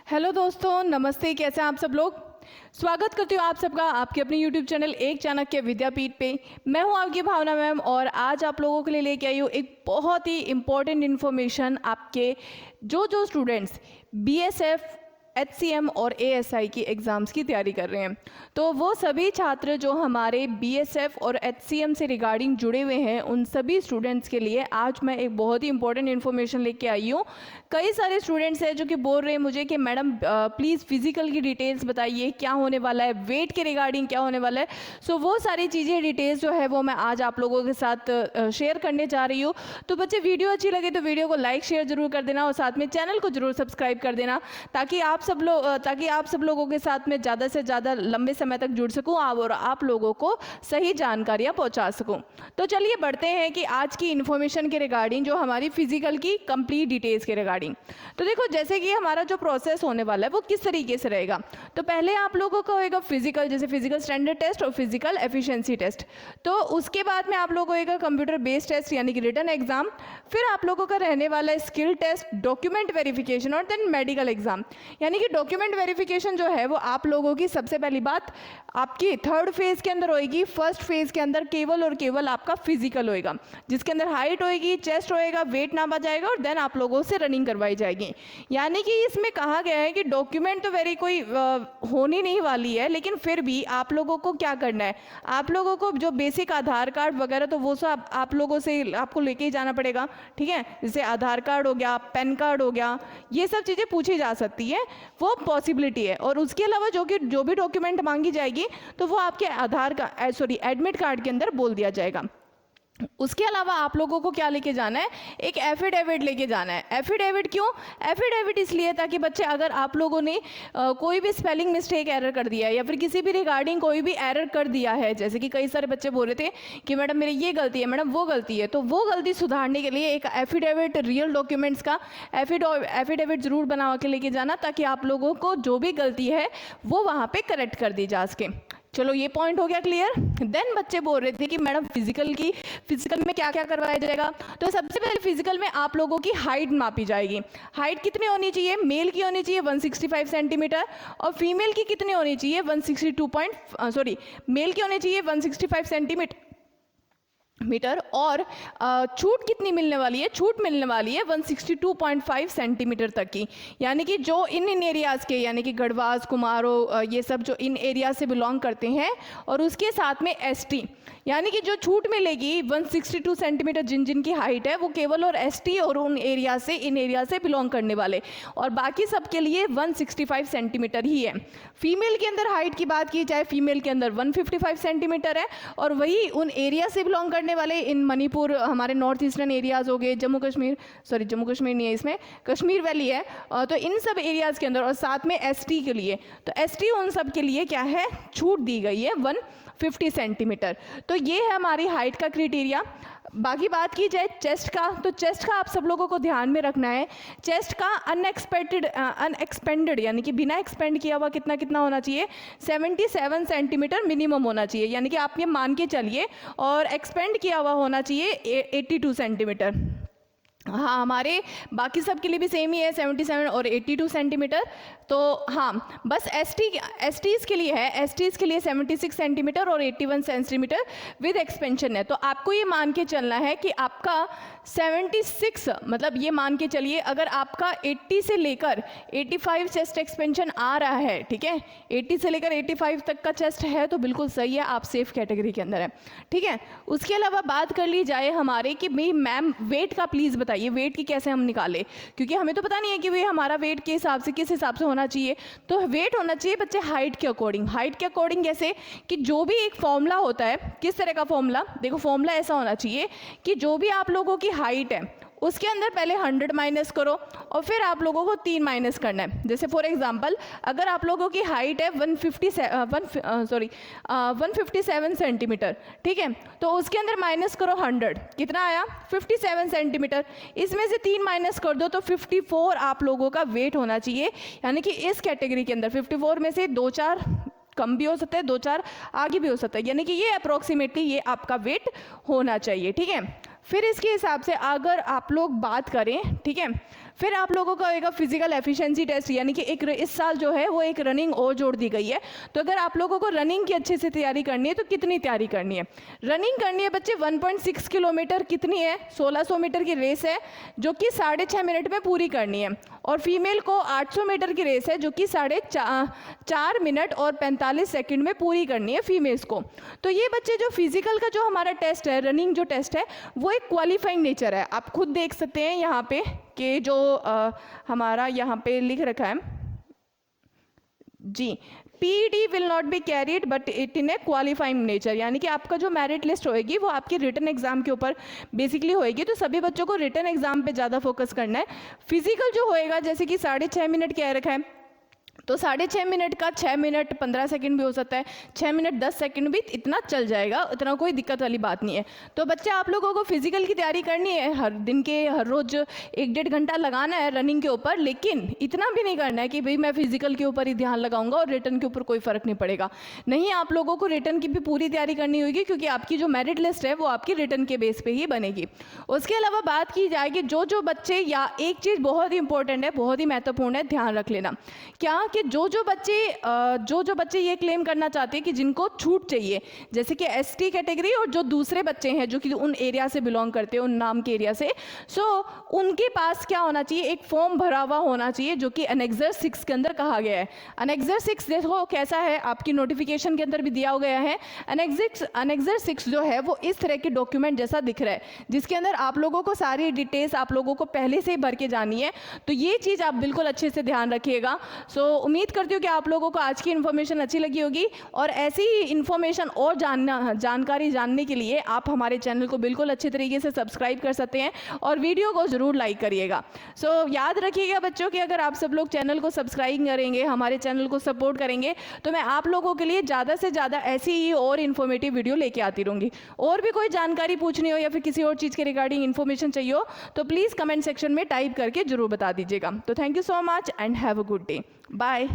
Hello दोस्तों, नमस्ते। कैसे हैं आप सब लोग। स्वागत करती हूँ आप सबका आपके अपने YouTube चैनल एक चाणक्य विद्यापीठ पे। मैं हूँ आपकी भावना मैम और आज आप लोगों के लिए लेके आई हूँ एक बहुत ही इम्पोर्टेंट इन्फॉर्मेशन आपके जो स्टूडेंट्स BSF HCM और ASI की एग्ज़ाम्स की तैयारी कर रहे हैं। तो वो सभी छात्र जो हमारे BSF और HCM से रिगार्डिंग जुड़े हुए हैं, उन सभी स्टूडेंट्स के लिए आज मैं एक बहुत ही इंपॉर्टेंट इन्फॉर्मेशन लेके आई हूँ। कई सारे स्टूडेंट्स हैं जो कि बोल रहे हैं मुझे कि मैडम प्लीज़ फिजिकल की डिटेल्स बताइए, क्या होने वाला है, वेट के रिगार्डिंग क्या होने वाला है। सो वो सारी चीज़ें डिटेल्स जो है वो मैं आज आप लोगों के साथ शेयर करने जा रही हूँ। तो बच्चे, वीडियो अच्छी लगे तो वीडियो को लाइक शेयर जरूर कर देना और साथ में चैनल को जरूर सब्सक्राइब कर देना ताकि आप सब लोगों के साथ में ज़्यादा से ज़्यादा लंबे समय तक जुड़ सकूं और आप लोगों को सही जानकारियां पहुंचा सकूं। तो चलिए बढ़ते हैं कि आज की इन्फॉर्मेशन के रिगार्डिंग जो हमारी फिजिकल की कंप्लीट डिटेल्स के रिगार्डिंग। तो देखो, जैसे कि हमारा जो प्रोसेस होने वाला है वो किस तरीके से रहेगा। तो पहले आप लोगों का होएगा फिजिकल, जैसे फिजिकल स्टैंडर्ड टेस्ट और फिजिकल एफिशिएंसी टेस्ट। तो उसके बाद में आप लोगों को होएगा कंप्यूटर बेस्ड टेस्ट यानी कि रिटन एग्जाम। फिर आप लोगों का रहने वाला है स्किल टेस्ट, डॉक्यूमेंट वेरिफिकेशन और देन मेडिकल एग्जाम। यानी कि डॉक्यूमेंट वेरिफिकेशन जो है वो आप लोगों की सबसे पहली बात आपकी थर्ड फेज के अंदर होएगी। फर्स्ट फेज के अंदर केवल और केवल आपका फिजिकल होएगा, जिसके अंदर हाइट होएगी, चेस्ट होएगा, वेट नापा जाएगा और देन आप लोगों से रनिंग करवाई जाएगी। यानी कि इसमें कहा गया है कि डॉक्यूमेंट तो वेरी कोई होनी नहीं वाली है, लेकिन फिर भी आप लोगों को क्या करना है, आप लोगों को जो बेसिक आधार कार्ड वगैरह तो वो सब आप लोगों से आपको लेके ही जाना पड़ेगा। ठीक है, जैसे आधार कार्ड हो गया, पैन कार्ड हो गया, ये सब चीज़ें पूछी जा सकती है, वो पॉसिबिलिटी है। और उसके अलावा जो भी डॉक्यूमेंट मांगी जाएगी तो वो आपके एडमिट कार्ड के अंदर बोल दिया जाएगा। उसके अलावा आप लोगों को क्या लेके जाना है, एक एफिडेविट लेके जाना है। एफिडेविट क्यों? एफिडेविट इसलिए ताकि बच्चे, अगर आप लोगों ने कोई भी स्पेलिंग मिस्टेक एरर कर दिया है या फिर किसी भी रिगार्डिंग कोई भी एरर कर दिया है, जैसे कि कई सारे बच्चे बोल रहे थे कि मैडम मेरी ये गलती है, मैडम वो गलती है, तो वो गलती सुधारने के लिए एक एफिडेविट, रियल डॉक्यूमेंट्स का एफिडेविट जरूर बनवा के लेके जाना ताकि आप लोगों को जो भी गलती है वो वहाँ पे करेक्ट कर दी जा सके। चलो, ये पॉइंट हो गया क्लियर। देन बच्चे बोल रहे थे कि मैडम फिजिकल में क्या क्या करवाया जाएगा। तो सबसे पहले फिजिकल में आप लोगों की हाइट मापी जाएगी। हाइट कितनी होनी चाहिए? मेल की होनी चाहिए 165 सेंटीमीटर और फीमेल की कितनी होनी चाहिए? मेल की होनी चाहिए 165 सेंटीमीटर और छूट कितनी मिलने वाली है? छूट मिलने वाली है 162.5 सेंटीमीटर तक की। यानी कि जो इन एरियाज़ के, यानी कि गढ़वास, कुमारो, ये सब जो इन एरिया से बिलोंग करते हैं, और उसके साथ में ST, यानी कि जो छूट मिलेगी 162 सेंटीमीटर जिनकी हाइट है वो केवल और ST और इन एरिया से बिलोंग करने वाले, और बाकी सब के लिए 165 सेंटीमीटर ही है। फीमेल के अंदर हाइट की बात की जाए, फीमेल के अंदर 155 सेंटीमीटर है, और वही उन एरिया से बिलोंग करने वाले इन मणिपुर, हमारे नॉर्थ ईस्टर्न एरियाज हो गए, जम्मू कश्मीर नहीं है इसमें, कश्मीर वैली है, तो इन सब एरियाज के अंदर, और साथ में ST के लिए, तो ST उन सब के लिए क्या है, छूट दी गई है 150 सेंटीमीटर। तो ये है हमारी हाइट का क्राइटेरिया। बाकी बात की जाए चेस्ट का, तो चेस्ट का आप सब लोगों को ध्यान में रखना है। चेस्ट का अनएक्सपेंडेड यानी कि बिना एक्सपेंड किया हुआ कितना होना चाहिए? 77 सेंटीमीटर मिनिमम होना चाहिए। यानी कि आप ये मान के चलिए, और एक्सपेंड किया हुआ होना चाहिए 82 सेंटीमीटर। हाँ, हमारे बाकी सब के लिए भी सेम ही है, 77 और 82 सेंटीमीटर। तो हाँ, बस STs के लिए है, STs के लिए 76 सेंटीमीटर और 81 सेंटीमीटर विद एक्सपेंशन है। तो आपको ये मान के चलना है कि आपका 76, मतलब ये मान के चलिए अगर आपका 80 से लेकर 85 चेस्ट एक्सपेंशन आ रहा है, ठीक है, 80 से लेकर 85 तक का चेस्ट है तो बिल्कुल सही है, आप सेफ कैटेगरी के अंदर है। ठीक है, उसके अलावा बात कर ली जाए हमारे कि भाई मैम वेट का प्लीज़ बताइए, वेट की कैसे हम निकाले, क्योंकि हमें तो पता नहीं है कि भाई हमारा वेट के हिसाब से किस हिसाब से होना चाहिए। तो वेट होना चाहिए बच्चे हाइट के अकॉर्डिंग। हाइट के अकॉर्डिंग कैसे कि जो भी एक फॉर्मूला होता है, किस तरह का फॉर्मूला, देखो फॉर्मूला ऐसा होना चाहिए कि जो भी आप लोगों की हाइट है उसके अंदर पहले 100 माइनस करो और फिर आप लोगों को 3 माइनस करना है। जैसे फॉर एग्जांपल अगर आप लोगों की हाइट है 157 सेंटीमीटर, ठीक है, तो उसके अंदर माइनस करो 100, कितना आया? 57 सेंटीमीटर। इसमें से 3 माइनस कर दो तो 54 आप लोगों का वेट होना चाहिए। यानी कि इस कैटेगरी के अंदर 54 में से 2-4 कम भी हो सकता है, 2-4 आगे भी हो सकता है, यानी कि ये अप्रोक्सीमेटली ये आपका वेट होना चाहिए। ठीक है, फिर इसके हिसाब से अगर आप लोग बात करें, ठीक है, फिर आप लोगों का होगा फिजिकल एफिशिएंसी टेस्ट, यानी कि इस साल जो है वो एक रनिंग और जोड़ दी गई है। तो अगर आप लोगों को रनिंग की अच्छे से तैयारी करनी है तो कितनी तैयारी करनी है? रनिंग करनी है बच्चे 1.6 किलोमीटर, कितनी है 1600 मीटर की रेस है जो कि 6.5 मिनट में पूरी करनी है। और फीमेल को 800 मीटर की रेस है जो कि 4.5 मिनट और 45 सेकंड में पूरी करनी है फीमेल्स को। तो ये बच्चे जो फिजिकल का जो हमारा टेस्ट है, रनिंग जो टेस्ट है, वो एक क्वालिफाइंग नेचर है। आप खुद देख सकते हैं यहाँ पे कि जो हमारा यहाँ पे लिख रखा है जी, PET will not be carried but it in a qualifying nature, यानी कि आपका जो मेरिट लिस्ट होएगी वो आपकी रिटन एग्जाम के ऊपर बेसिकली होएगी। तो सभी बच्चों को रिटन एग्जाम पे ज़्यादा फोकस करना है। फिजिकल जो होएगा जैसे कि 6.5 मिनट कह रखा है, तो 6.5 मिनट का 6 मिनट 15 सेकंड भी हो सकता है, 6 मिनट 10 सेकंड भी इतना चल जाएगा, इतना कोई दिक्कत वाली बात नहीं है। तो बच्चे आप लोगों को फिजिकल की तैयारी करनी है, हर दिन के हर रोज 1-1.5 घंटा लगाना है रनिंग के ऊपर, लेकिन इतना भी नहीं करना है कि भाई मैं फिजिकल के ऊपर ही ध्यान लगाऊंगा और रिटर्न के ऊपर कोई फर्क नहीं पड़ेगा। नहीं, आप लोगों को रिटर्न की भी पूरी तैयारी करनी होगी, क्योंकि आपकी जो मेरिट लिस्ट है वो आपकी रिटर्न के बेस पे ही बनेगी। उसके अलावा बात की जाएगी जो बच्चे, या एक चीज़ बहुत ही इंपॉर्टेंट है, बहुत ही महत्वपूर्ण है, ध्यान रख लेना, क्या कि जो बच्चे ये क्लेम करना चाहते हैं कि जिनको छूट चाहिए, जैसे कि एसटी कैटेगरी और जो दूसरे बच्चे हैं जो कि उन एरिया से बिलोंग करते हैं, उन नाम के एरिया से, सो उनके पास क्या होना चाहिए, एक फॉर्म भरा हुआ होना चाहिए जो कि अनेक्सर 6 के अंदर कहा गया है। अनेक्सर 6 देखो कैसा है, आपकी नोटिफिकेशन के अंदर भी दिया गया है। अनेक्सर 6 जो है वो इस तरह के डॉक्यूमेंट जैसा दिख रहा है, जिसके अंदर आप लोगों को सारी डिटेल्स आप लोगों को पहले से ही भर के जानी है। तो ये चीज़ आप बिल्कुल अच्छे से ध्यान रखिएगा। सो उम्मीद करती हूँ कि आप लोगों को आज की इन्फॉर्मेशन अच्छी लगी होगी, और ऐसी ही इन्फॉर्मेशन और जानकारी जानने के लिए आप हमारे चैनल को बिल्कुल अच्छे तरीके से सब्सक्राइब कर सकते हैं और वीडियो को ज़रूर लाइक करिएगा। सो याद रखिएगा बच्चों कि अगर आप सब लोग चैनल को सब्सक्राइब करेंगे, हमारे चैनल को सपोर्ट करेंगे, तो मैं आप लोगों के लिए ज़्यादा से ज़्यादा ऐसी ही और इन्फॉर्मेटिव वीडियो लेके आती रहूँगी। और भी कोई जानकारी पूछनी हो या फिर किसी और चीज़ के रिगार्डिंग इन्फॉर्मेशन चाहिए हो तो प्लीज़ कमेंट सेक्शन में टाइप करके ज़रूर बता दीजिएगा। तो thank you so much and have a good day. Bye.